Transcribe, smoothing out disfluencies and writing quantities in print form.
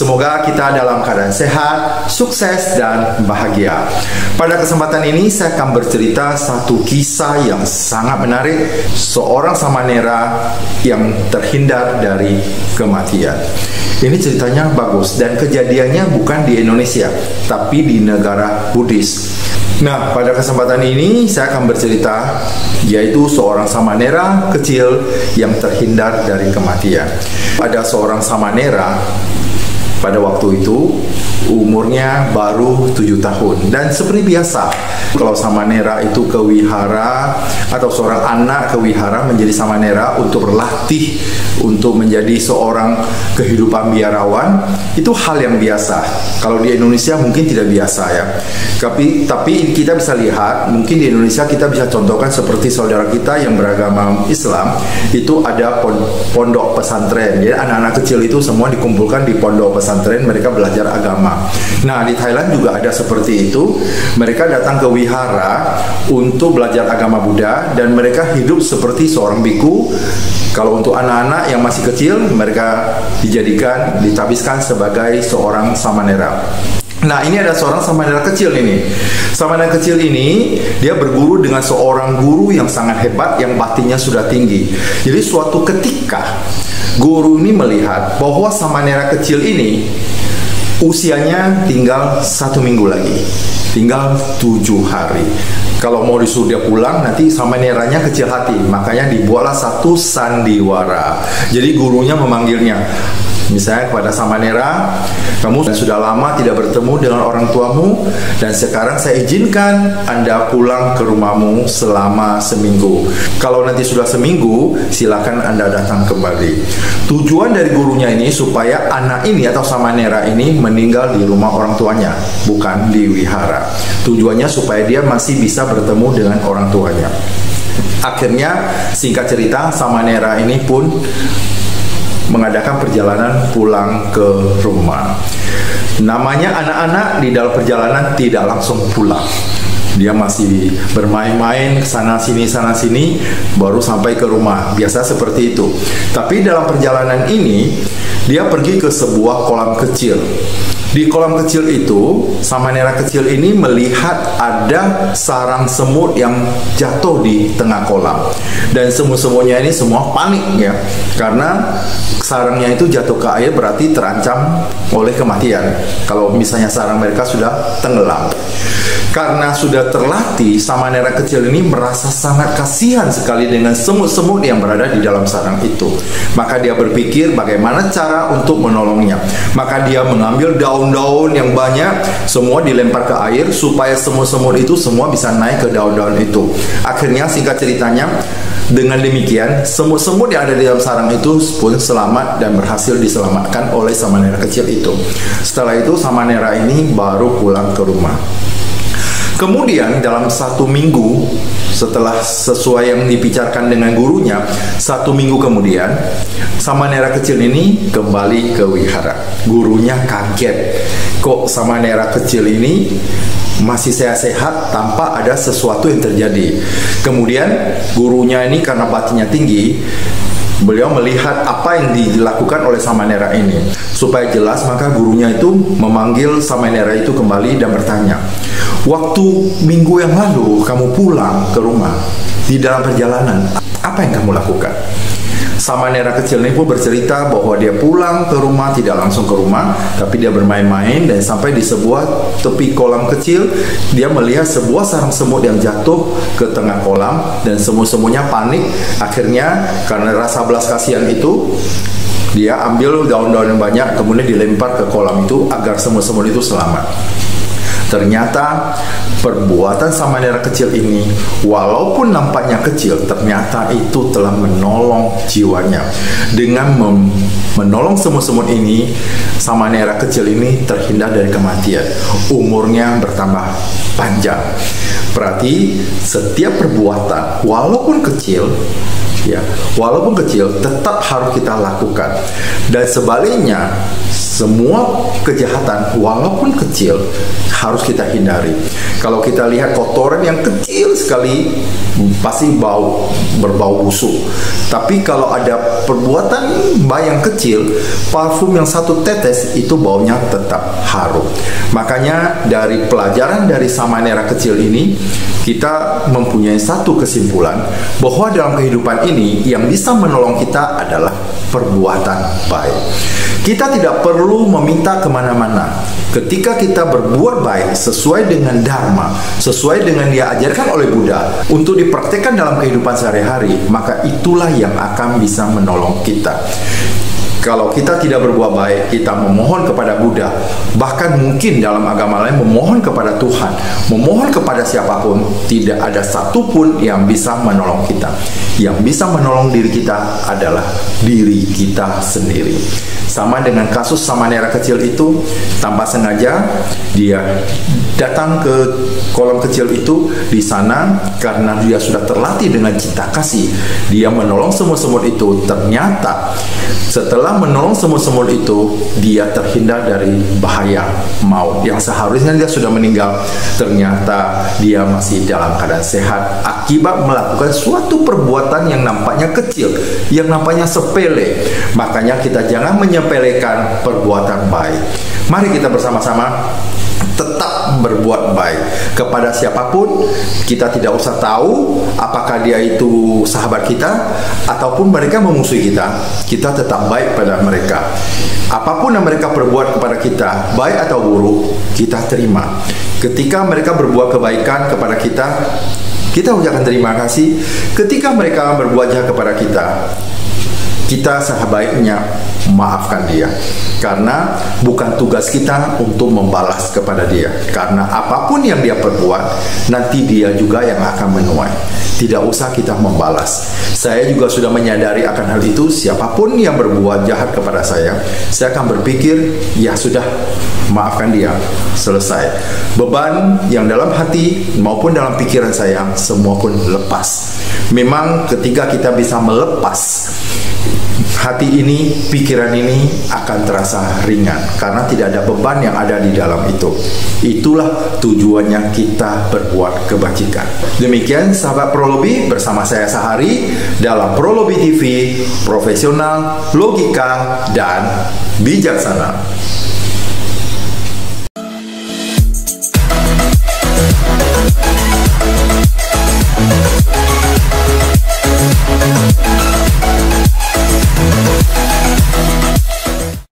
Semoga kita dalam keadaan sehat, sukses, dan bahagia. Pada kesempatan ini saya akan bercerita satu kisah yang sangat menarik, seorang Samanera yang terhindar dari kematian. Ini ceritanya bagus dan kejadiannya bukan di Indonesia, tapi di negara Buddhis. Nah, pada kesempatan ini saya akan bercerita yaitu seorang Samanera kecil yang terhindar dari kematian. Ada seorang Samanera pada waktu itu umurnya baru 7 tahun. Dan seperti biasa, kalau Samanera itu ke wihara atau seorang anak ke wihara menjadi Samanera untuk berlatih untuk menjadi seorang kehidupan biarawan, itu hal yang biasa. Kalau di Indonesia mungkin tidak biasa ya. Tapi kita bisa lihat, mungkin di Indonesia kita bisa contohkan seperti saudara kita yang beragama Islam, itu ada pondok pesantren. Jadi anak-anak kecil itu semua dikumpulkan di pondok pesantren, mereka belajar agama. Nah, di Thailand juga ada seperti itu. Mereka datang ke wihara untuk belajar agama Buddha dan mereka hidup seperti seorang biku. Kalau untuk anak-anak yang masih kecil, mereka ditabiskan sebagai seorang Samanera. Nah, ini ada seorang Samanera kecil ini. Samanera kecil ini, dia berguru dengan seorang guru yang sangat hebat, yang batinnya sudah tinggi. Jadi suatu ketika, guru ini melihat bahwa Samanera kecil ini usianya tinggal 1 minggu lagi, tinggal 7 hari. Kalau mau disuruh dia pulang, nanti Samaneranya kecil hati. Makanya dibuatlah satu sandiwara. Jadi gurunya memanggilnya, misalnya kepada Samanera, kamu sudah lama tidak bertemu dengan orang tuamu, dan sekarang saya izinkan Anda pulang ke rumahmu selama seminggu. Kalau nanti sudah seminggu, silakan Anda datang kembali. Tujuan dari gurunya ini supaya anak ini atau Samanera ini meninggal di rumah orang tuanya, bukan di wihara. Tujuannya supaya dia masih bisa bertemu dengan orang tuanya. Akhirnya, singkat cerita, Samanera ini pun mengadakan perjalanan pulang ke rumah. Namanya anak-anak di dalam perjalanan tidak langsung pulang. Dia masih bermain-main sana sini, baru sampai ke rumah. Biasa seperti itu. Tapi dalam perjalanan ini, dia pergi ke sebuah kolam kecil. Di kolam kecil itu, Samanera kecil ini melihat ada sarang semut yang jatuh di tengah kolam. Dan semut-semutnya ini semua panik ya, karena sarangnya itu jatuh ke air berarti terancam oleh kematian kalau misalnya sarang mereka sudah tenggelam. Karena sudah terlatih, Samanera kecil ini merasa sangat kasihan sekali dengan semut-semut yang berada di dalam sarang itu. Maka dia berpikir bagaimana cara untuk menolongnya. Maka dia mengambil daun-daun yang banyak, semua dilempar ke air supaya semut-semut itu semua bisa naik ke daun-daun itu. Akhirnya singkat ceritanya, dengan demikian semut-semut yang ada di dalam sarang itu pun selamat dan berhasil diselamatkan oleh Samanera kecil itu. Setelah itu Samanera ini baru pulang ke rumah. Kemudian dalam 1 minggu setelah sesuai yang dibicarakan dengan gurunya, 1 minggu kemudian Samanera kecil ini kembali ke wihara. Gurunya kaget, kok Samanera kecil ini masih sehat-sehat tanpa ada sesuatu yang terjadi. Kemudian gurunya ini karena batinnya tinggi, beliau melihat apa yang dilakukan oleh Samanera ini. Supaya jelas, maka gurunya itu memanggil Samanera itu kembali dan bertanya, waktu minggu yang lalu kamu pulang ke rumah, di dalam perjalanan, apa yang kamu lakukan? Samanera kecil ini pun bercerita bahwa dia pulang ke rumah, tidak langsung ke rumah, tapi dia bermain-main dan sampai di sebuah tepi kolam kecil, dia melihat sebuah sarang semut yang jatuh ke tengah kolam dan semut-semutnya panik. Akhirnya karena rasa belas kasihan itu, dia ambil daun-daun yang banyak kemudian dilempar ke kolam itu agar semut-semut itu selamat. Ternyata perbuatan Samanera kecil ini, walaupun nampaknya kecil, ternyata itu telah menolong jiwanya. Dengan menolong semut-semut ini, Samanera kecil ini terhindar dari kematian. Umurnya bertambah panjang. Berarti setiap perbuatan, walaupun kecil, tetap harus kita lakukan. Dan sebaliknya, semua kejahatan walaupun kecil harus kita hindari. Kalau kita lihat kotoran yang kecil sekali pasti berbau busuk. Tapi kalau ada perbuatan baik yang kecil, parfum yang satu tetes itu baunya tetap harum. Makanya dari pelajaran dari Samanera kecil ini, kita mempunyai satu kesimpulan bahwa dalam kehidupan ini yang bisa menolong kita adalah perbuatan baik. Kita tidak perlu meminta kemana-mana. Ketika kita berbuat baik sesuai dengan dharma, sesuai dengan dia ajarkan oleh Buddha untuk dipraktekkan dalam kehidupan sehari-hari, maka itulah yang akan bisa menolong kita. Kalau kita tidak berbuat baik, kita memohon kepada Buddha, bahkan mungkin dalam agama lain memohon kepada Tuhan, memohon kepada siapapun, tidak ada satupun yang bisa menolong kita. Yang bisa menolong diri kita adalah diri kita sendiri. Sama dengan kasus Samanera kecil itu, tanpa sengaja dia datang ke kolam kecil itu. Di sana karena dia sudah terlatih dengan cinta kasih, dia menolong semut-semut itu. Ternyata setelah menolong semut-semut itu, dia terhindar dari bahaya maut yang seharusnya dia sudah meninggal. Ternyata dia masih dalam keadaan sehat akibat melakukan suatu perbuatan yang nampaknya kecil, yang nampaknya sepele. Makanya kita jangan menyepelekan perbuatan baik. Mari kita bersama-sama tetap berbuat baik kepada siapapun. Kita tidak usah tahu apakah dia itu sahabat kita ataupun mereka memusuhi kita. Kita tetap baik pada mereka. Apapun yang mereka perbuat kepada kita, baik atau buruk, kita terima. Ketika mereka berbuat kebaikan kepada kita, kita ucapkan terima kasih. Ketika mereka berbuat jahat kepada kita sebaiknya maafkan dia, karena bukan tugas kita untuk membalas kepada dia, karena apapun yang dia perbuat nanti dia juga yang akan menuai. Tidak usah kita membalas. Saya juga sudah menyadari akan hal itu. Siapapun yang berbuat jahat kepada saya akan berpikir, ya sudah, maafkan dia, selesai. Beban yang dalam hati maupun dalam pikiran saya semua pun lepas. Memang ketika kita bisa melepas hati ini, pikiran ini akan terasa ringan karena tidak ada beban yang ada di dalam itu. Itulah tujuannya kita berbuat kebajikan. Demikian sahabat Prolobi, bersama saya Sahari dalam Prolobi TV, profesional, logika, dan bijaksana.